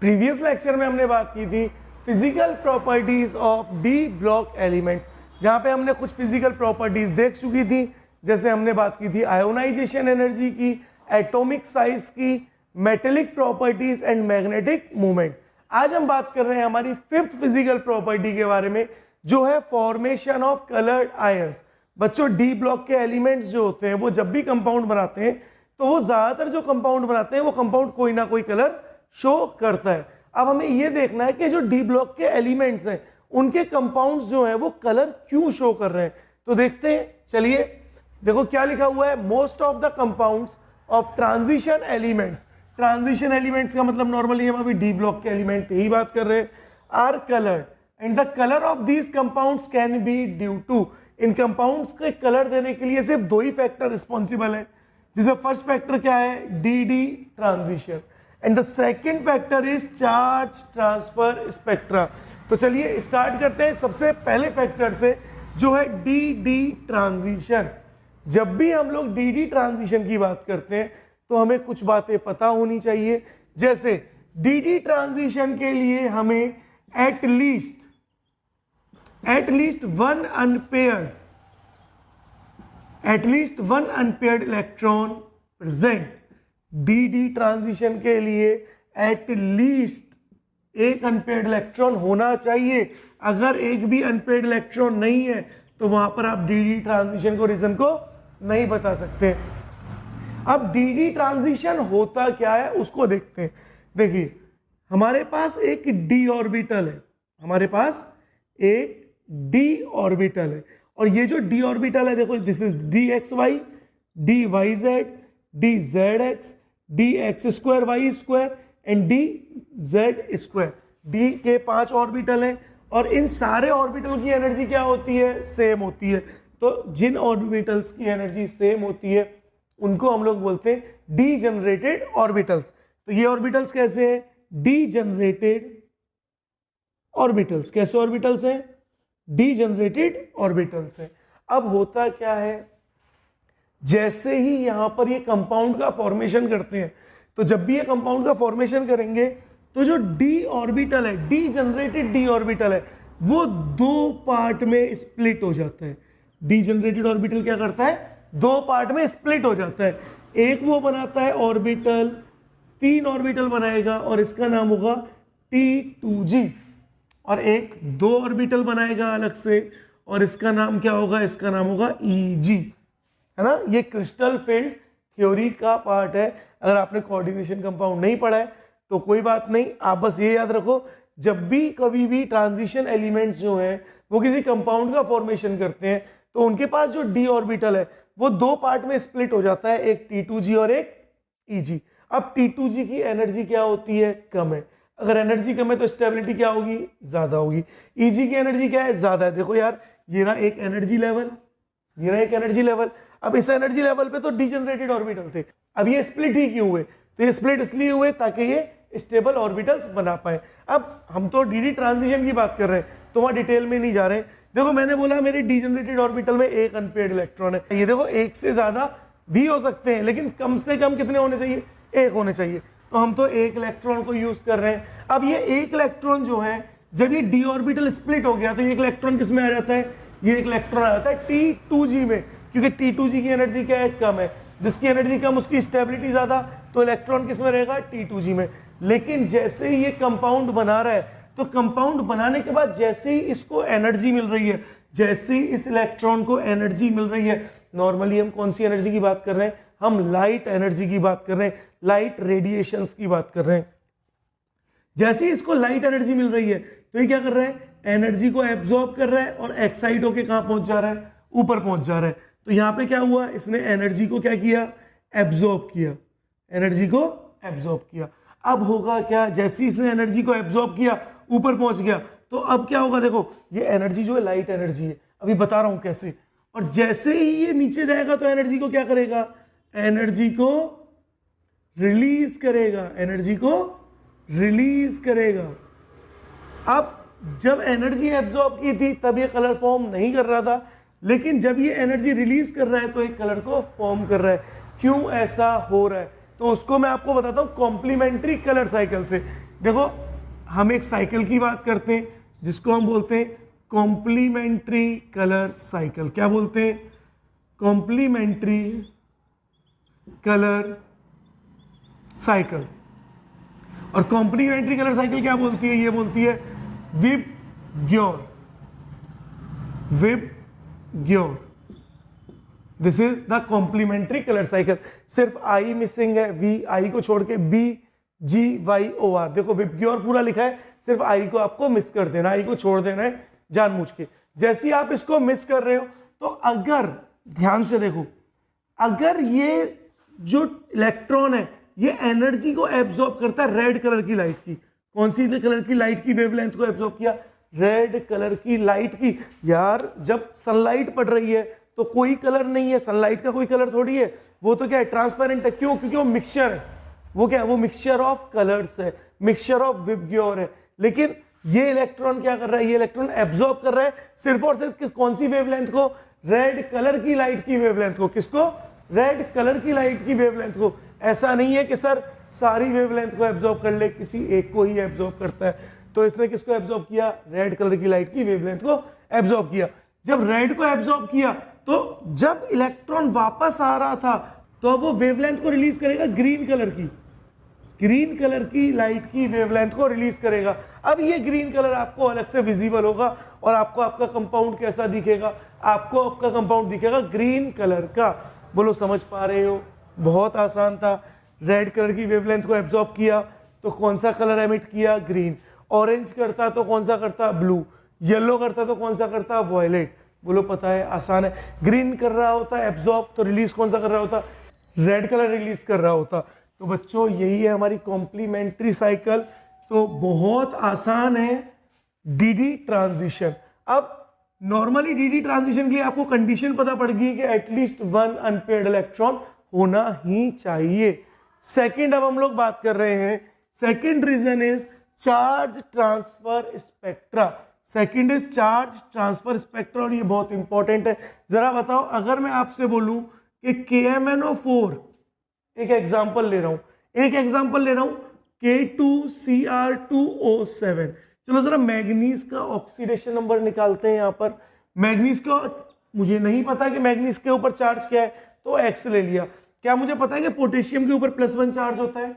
Previous lecture में हमने बात की थी physical properties of D block element, जहां पे हमने कुछ फिजिकल प्रॉपर्टीज देख चुकी थी। जैसे हमने बात की थी आयोनाइजेशन एनर्जी की, एटॉमिक साइज की, metallic properties and magnetic movement. आज हम बात कर रहे हैं हमारी फिफ्थ फिजिकल प्रॉपर्टी के बारे में, जो है फॉर्मेशन ऑफ कलर्ड आयंस। बच्चों, डी ब्लॉक के एलिमेंट्स जो होते हैं वो जब भी कंपाउंड बनाते हैं तो वो ज्यादातर जो कंपाउंड बनाते हैं वो कंपाउंड कोई ना कोई कलर शो करता है। अब हमें ये देखना है कि जो डी ब्लॉक के एलिमेंट्स हैं उनके कंपाउंड्स जो हैं वो कलर क्यों शो कर रहे हैं। तो देखते हैं, चलिए देखो क्या लिखा हुआ है। Most of the compounds of transition elements, transition elements का मतलब नॉर्मली हम अभी डी ब्लॉक के एलिमेंट पे ही बात कर रहे हैं, are coloured and the colour of these compounds can be due to, इन कंपाउंड्स के कलर देने के लिए सिर्फ दो ही फैक्टर रिस्पॉन्सिबल है, जिसमें फर्स्ट फैक्टर क्या है, D D transition, and the second factor is charge transfer spectra. तो चलिए स्टार्ट करते हैं सबसे पहले फैक्टर से, जो है डी डी ट्रांजिशन। जब भी हम लोग डी डी ट्रांजिशन की बात करते हैं तो हमें कुछ बातें पता होनी चाहिए। जैसे डी डी ट्रांजिशन के लिए हमें at least one unpaired electron present. D D transition के लिए एटलीस्ट एक अनपेयर्ड इलेक्ट्रॉन होना चाहिए। अगर एक भी अनपेयर्ड इलेक्ट्रॉन नहीं है तो वहां पर आप डी डी ट्रांजिशन को रीजन को नहीं बता सकते। अब डी डी ट्रांजिशन होता क्या है उसको देखते हैं। देखिए, हमारे पास एक डी ऑर्बिटल है, हमारे पास एक डी ऑर्बिटल है, और ये जो डी ऑर्बिटल है देखो, this is d x y, d y z, d z x, d x square y square and d z square. D के 5 ऑर्बिटल हैं और इन सारे ऑर्बिटल की एनर्जी क्या होती है, सेम होती है। तो जिन ऑर्बिटल्स की एनर्जी सेम होती है उनको हम लोग बोलते हैं डी जनरेटेड ऑर्बिटल्स। तो ये ऑर्बिटल्स कैसे हैं, डी जनरेटेड ऑर्बिटल्स। कैसे ऑर्बिटल्स हैं, डी जनरेटेड ऑर्बिटल्स हैं। अब होता क्या है, जैसे ही यहां पर ये कंपाउंड का फॉर्मेशन करते हैं, तो जब भी ये कंपाउंड का फॉर्मेशन करेंगे तो जो डी ऑर्बिटल है, डी जनरेटेड डी ऑर्बिटल है, वो दो पार्ट में स्प्लिट हो जाता है। डी जनरेटेड ऑर्बिटल क्या करता है, दो पार्ट में स्प्लिट हो जाता है। एक वो बनाता है ऑर्बिटल, 3 ऑर्बिटल बनाएगा और इसका नाम होगा T2G, और एक 2 ऑर्बिटल बनाएगा अलग से और इसका नाम क्या होगा, इसका नाम होगा EG, है ना। ये क्रिस्टल फील्ड थ्योरी का पार्ट है। अगर आपने कोऑर्डिनेशन कंपाउंड नहीं पढ़ा है तो कोई बात नहीं, आप बस ये याद रखो, जब भी कभी भी ट्रांजिशन एलिमेंट्स जो हैं वो किसी कंपाउंड का फॉर्मेशन करते हैं तो उनके पास जो डी ऑर्बिटल है वो 2 पार्ट में स्प्लिट हो जाता है, एक T2G और एक EG। अब T2G की एनर्जी क्या होती है, कम है। अगर एनर्जी कम है तो स्टेबिलिटी क्या होगी, ज्यादा होगी। EG की एनर्जी क्या है, ज्यादा है। देखो यार, ये ना एक एनर्जी लेवल, ये ना एक एनर्जी लेवल। अब इस एनर्जी लेवल पे तो डीजनरेटेड ऑर्बिटल थे, अब ये स्प्लिट ही क्यों हुए, तो ये स्प्लिट इसलिए हुए ताकि ये स्टेबल ऑर्बिटल्स बना पाए। अब हम तो डी डी ट्रांजिशन की बात कर रहे हैं तो वहां डिटेल में नहीं जा रहे। देखो, मैंने बोला मेरे डीजनरेटेड ऑर्बिटल में एक अनपेयर्ड इलेक्ट्रॉन है। ये देखो, एक से ज्यादा भी हो सकते हैं लेकिन कम से कम कितने होने चाहिए, एक होने चाहिए। तो हम तो एक इलेक्ट्रॉन को यूज कर रहे हैं। अब ये एक इलेक्ट्रॉन जो है, जब ये डी ऑर्बिटल स्प्लिट हो गया तो ये एक इलेक्ट्रॉन किस में आ जाता है, ये एक इलेक्ट्रॉन आ जाता है T2G में, क्योंकि T2G की एनर्जी क्या है, कम है। जिसकी एनर्जी कम उसकी स्टेबिलिटी ज्यादा, तो इलेक्ट्रॉन किस में रहेगा, T2G में। लेकिन जैसे ही ये कंपाउंड बना रहा है तो कंपाउंड बनाने के बाद जैसे ही इसको एनर्जी मिल रही है, जैसे ही इस इलेक्ट्रॉन को एनर्जी मिल रही है, नॉर्मली हम कौन सी एनर्जी की बात कर रहे हैं, हम लाइट एनर्जी की बात कर रहे हैं, लाइट रेडिएशंस की बात कर रहे हैं। जैसे ही इसको लाइट एनर्जी मिल रही है तो ये क्या कर रहा है, एनर्जी को एब्जॉर्ब कर रहा है और एक्साइट होकर कहां पहुंच जा रहा है, ऊपर पहुंच जा रहा है। तो यहां पे क्या हुआ, इसने एनर्जी को क्या किया, एब्जॉर्ब किया, एनर्जी को एब्जॉर्ब किया। अब होगा क्या, जैसे ही इसने एनर्जी को एब्जॉर्ब किया, ऊपर पहुंच गया, तो अब क्या होगा, देखो ये एनर्जी जो है लाइट एनर्जी है, अभी बता रहा हूं कैसे। और जैसे ही ये नीचे जाएगा तो एनर्जी को क्या करेगा, एनर्जी को रिलीज करेगा, एनर्जी को रिलीज करेगा। अब जब एनर्जी एब्जॉर्ब की थी तब ये कलर फॉर्म नहीं कर रहा था, लेकिन जब ये एनर्जी रिलीज कर रहा है तो एक कलर को फॉर्म कर रहा है। क्यों ऐसा हो रहा है, तो उसको मैं आपको बताता हूँ कॉम्प्लीमेंट्री कलर साइकिल से। देखो हम एक साइकिल की बात करते हैं जिसको हम बोलते हैं कॉम्प्लीमेंट्री कलर साइकिल। क्या बोलते हैं? Complementary colour cycle. और कॉम्प्लीमेंट्री कलर साइकिल क्या बोलती है? ये बोलती है VIBGYOR. VIBGYOR, this is the complementary colour cycle. सिर्फ आई मिसिंग है, वी, आई को छोड़ के BGYOR। देखो विबग्योर पूरा लिखा है, सिर्फ आई को आपको मिस कर देना, आई को छोड़ देना है जानबूझ के। जैसे ही आप इसको मिस कर रहे हो तो अगर ध्यान से देखो, अगर ये जो इलेक्ट्रॉन है ये एनर्जी को एब्जॉर्ब करता है रेड कलर की लाइट की। कौन सी कलर की लाइट की वेवलेंथ को एब्जॉर्ब किया? रेड कलर की लाइट की। यार जब सनलाइट पड़ रही है तो कोई कलर नहीं है, सनलाइट का कोई कलर थोड़ी है, वो तो क्या है, ट्रांसपेरेंट है। क्यों? क्योंकि वो मिक्सचर है। वो क्या है? वो मिक्सचर ऑफ कलर्स है, मिक्सचर ऑफ विबग्योर है। लेकिन ये इलेक्ट्रॉन क्या कर रहा है? ये इलेक्ट्रॉन एब्जॉर्ब कर रहा है सिर्फ और सिर्फ कौन सी वेवलेंथ को? रेड कलर की लाइट की वेवलेंथ को। किसको? रेड कलर की लाइट की वेवलेंथ को। ऐसा नहीं है कि सर सारी वेवलेंथ को एब्जॉर्ब कर ले, किसी एक को ही एब्जॉर्ब करता है। तो इसने किसको एब्जॉर्ब किया? रेड कलर की लाइट की वेवलेंथ को एब्जॉर्ब किया। जब रेड को एब्जॉर्ब किया तो जब इलेक्ट्रॉन वापस आ रहा था तो वो वेवलेंथ को रिलीज करेगा ग्रीन कलर की, ग्रीन कलर की लाइट की वेवलेंथ को रिलीज करेगा। अब ये ग्रीन कलर आपको अलग से विजिबल होगा और आपको आपका कंपाउंड कैसा दिखेगा? आपको आपका कंपाउंड दिखेगा ग्रीन कलर का। बोलो समझ पा रहे हो? बहुत आसान था। रेड कलर की वेवलेंथ को एब्जॉर्ब किया तो कौन सा कलर एमिट किया? ग्रीन। ऑरेंज करता तो कौन सा करता? ब्लू। येलो करता तो कौन सा करता? वॉयलेट। बोलो पता है, आसान है। ग्रीन कर रहा होता एब्जॉर्ब तो रिलीज कौन सा कर रहा होता? रेड कलर रिलीज कर रहा होता। तो बच्चों यही है हमारी कॉम्प्लीमेंट्री साइकिल। तो बहुत आसान है डीडी ट्रांजिशन। अब नॉर्मली डीडी ट्रांजिशन के लिए आपको कंडीशन पता पड़ गई कि एटलीस्ट वन अनपेयर्ड इलेक्ट्रॉन होना ही चाहिए। सेकंड अब हम लोग बात कर रहे हैं, second reason is charge transfer spectra. Second is charge transfer spectra और ये बहुत इंपॉर्टेंट है। जरा बताओ, अगर मैं आपसे बोलूं कि KMnO4, एक एग्जांपल ले रहा हूं, K2Cr2O7। चलो जरा मैग्नीज का ऑक्सीडेशन नंबर निकालते हैं। यहां पर मैग्नीज का मुझे नहीं पता कि मैग्नीज के ऊपर चार्ज क्या है, तो X ले लिया। क्या मुझे पता है कि पोटेशियम के ऊपर +1 चार्ज होता है?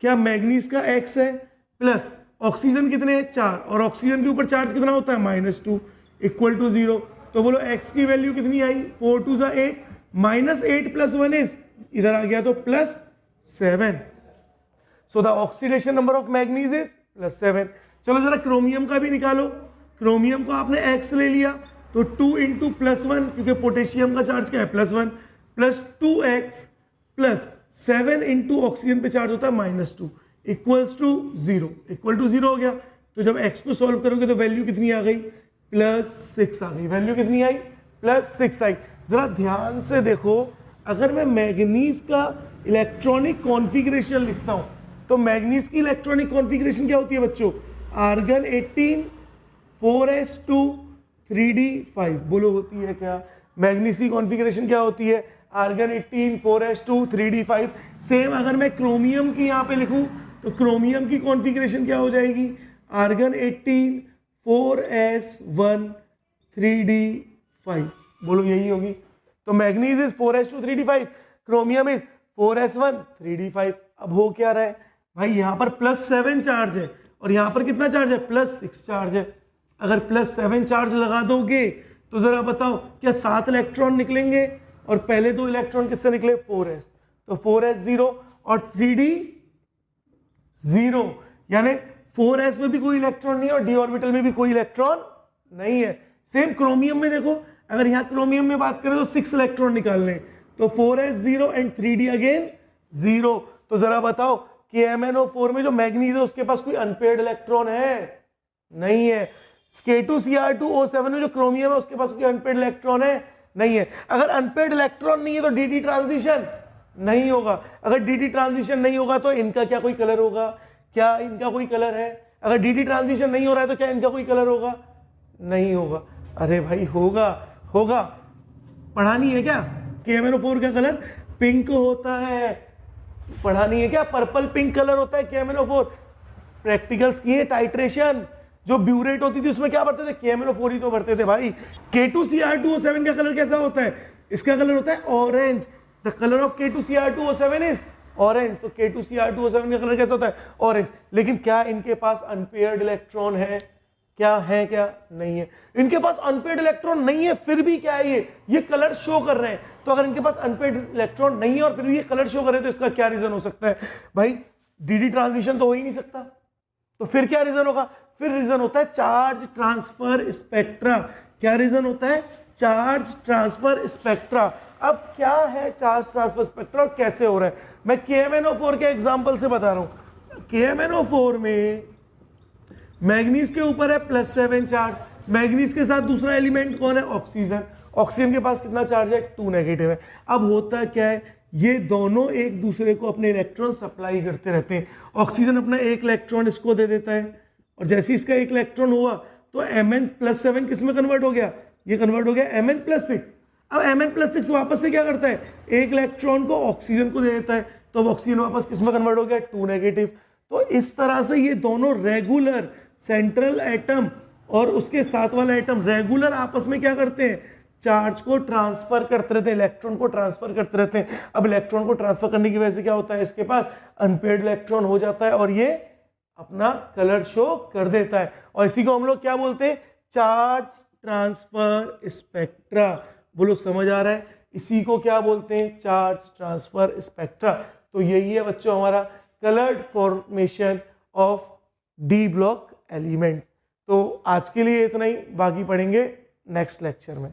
क्या मैग्नीज का X है प्लस ऑक्सीजन कितने हैं? 4, और ऑक्सीजन के ऊपर चार्ज कितना होता है? -2 = 0। तो बोलो X की वैल्यू कितनी आई? 4 2 8, -8 + 1 इज, इधर आ गया तो +7। So the oxidation number of manganese is +7। चलो जरा क्रोमियम का भी निकालो। क्रोमियम को आपने X ले लिया तो 2 × +1, क्योंकि पोटेशियम का चार्ज क्या है? +1 + 2x + 7 × ऑक्सीजन पे चार्ज होता है -2 = 0 हो गया। तो जब x को सॉल्व करोगे तो वैल्यू कितनी आ गई? +6 आ गई। वैल्यू कितनी आई? +6 आई। जरा ध्यान से देखो, अगर मैं मैग्नीज का इलेक्ट्रॉनिक कॉन्फ़िगरेशन लिखता हूं तो मैग्नीज की इलेक्ट्रॉनिक कॉन्फ़िगरेशन क्या होती है बच्चों? Argon 18 4s2 3d5। बोलो होती है क्या? मैग्नीज की कॉन्फ़िगरेशन क्या होती है? Argon 18 4s2 3d5। सेम अगर मैं क्रोमियम की यहाँ पे लिखूं तो क्रोमियम की कॉन्फ़िगरेशन क्या हो जाएगी? Argon 18 4s1 3d5। बोलो यही होगी। तो manganese is 4s2 3d5, chromium is 4s1 3d5। अब हो क्या रहा है भाई? यहाँ पर +7 चार्ज है और यहाँ पर कितना चार्ज है? +6 चार्ज है। अगर +7 चार्ज लगा दोगे तो जरा बताओ क्या 7 इलेक्ट्रॉन निकलेंगे? और पहले 2 इलेक्ट्रॉन किससे निकले? 4s, तो 4s 0 और 3d 0, यानी 4s में भी कोई इलेक्ट्रॉन नहीं है और d ऑर्बिटल में भी कोई इलेक्ट्रॉन नहीं है। सेम क्रोमियम में देखो, अगर यहाँ क्रोमियम में बात करें तो 6 इलेक्ट्रॉन निकालने, तो 4s 0 एंड 3d अगेन 0। तो जरा बताओ KMnO4 में जो मैग्नीज है उसके पास कोई अनपेयर्ड इलेक्ट्रॉन है? नहीं है। K2Cr2O7 में जो क्रोमियम है उसके पास कोई अनपेयर्ड इलेक्ट्रॉन है? नहीं है। अगर अनपेयर्ड इलेक्ट्रॉन नहीं है तो डीडी ट्रांजिशन नहीं होगा। अगर डीडी ट्रांजिशन नहीं होगा तो इनका क्या कोई कलर होगा? क्या इनका कोई कलर है? अगर डीडी ट्रांजिशन नहीं हो रहा है तो क्या इनका कोई कलर होगा? नहीं होगा। अरे भाई होगा, पढ़ा नहीं है क्या? KMnO4 का कलर पिंक होता है। पढ़ा नहीं है क्या? पर्पल पिंक कलर होता है KMnO4। प्रैक्टिकल्स किए टाइट्रेशन, जो ब्यूरेट होती थी उसमें क्या भरते थे? KMnO4 ही तो भरते थे भाई। K2Cr2O7 का कलर कैसा होता है? इसका कलर होता है orange. The colour of K2Cr2O7 is orange. तो K2Cr2O7 का कलर कैसा होता है? ऑरेंज। लेकिन क्या इनके पास अनपेयर्ड इलेक्ट्रॉन है? क्या है? क्या नहीं है? इनके पास अनपेयर्ड इलेक्ट्रॉन नहीं है, फिर भी क्या है ये कलर शो कर रहे हैं। तो अगर इनके पास अनपेयर्ड इलेक्ट्रॉन नहीं है और फिर भी ये कलर शो कर रहे हैं, तो इसका क्या रीजन हो सकता है भाई? डी ट्रांजिशन तो हो ही नहीं सकता। तो फिर क्या रीजन होगा? फिर रीजन होता है चार्ज ट्रांसफर स्पेक्ट्रा। क्या रीजन होता है? Charge transfer spectra. अब क्या है चार्ज ट्रांसफर स्पेक्ट्रा और कैसे हो रहा है? मैं KMnO4 के एग्जांपल से बता रहा हूं। KMnO4 में मैग्नीज के ऊपर है +7 चार्ज। मैग्नीज के साथ दूसरा एलिमेंट कौन है? ऑक्सीजन। ऑक्सीजन के पास कितना चार्ज है? 2 नेगेटिव है। अब होता क्या है, ये दोनों एक दूसरे को अपने इलेक्ट्रॉन सप्लाई करते रहते हैं। ऑक्सीजन अपना एक इलेक्ट्रॉन इसको दे देता है, और जैसे इसका एक इलेक्ट्रॉन हुआ तो Mn+7 किस में कन्वर्ट हो गया? ये कन्वर्ट हो गया Mn+6। अब Mn+6 वापस से क्या करता है? एक इलेक्ट्रॉन को ऑक्सीजन को दे देता है, तो अब ऑक्सीजन वापस किस में कन्वर्ट हो गया? 2 नेगेटिव। तो इस तरह से ये दोनों रेगुलर सेंट्रल एटम और उसके साथ वाला एटम रेगुलर आपस में क्या करते हैं? चार्ज को ट्रांसफर करते रहते हैं, इलेक्ट्रॉन को ट्रांसफर करते रहते हैं। अब इलेक्ट्रॉन को ट्रांसफर करने की वजह से क्या होता है? इसके पास अनपेयर्ड इलेक्ट्रॉन हो जाता है और ये अपना कलर शो कर देता है। और इसी को हम लोग क्या बोलते हैं? Charge transfer spectra. बोलो समझ आ रहा है? इसी को क्या बोलते हैं? Charge transfer spectra. तो यही है बच्चों हमारा coloured formation of D block elements. तो आज के लिए इतना ही, बाकी पढ़ेंगे नेक्स्ट लेक्चर में।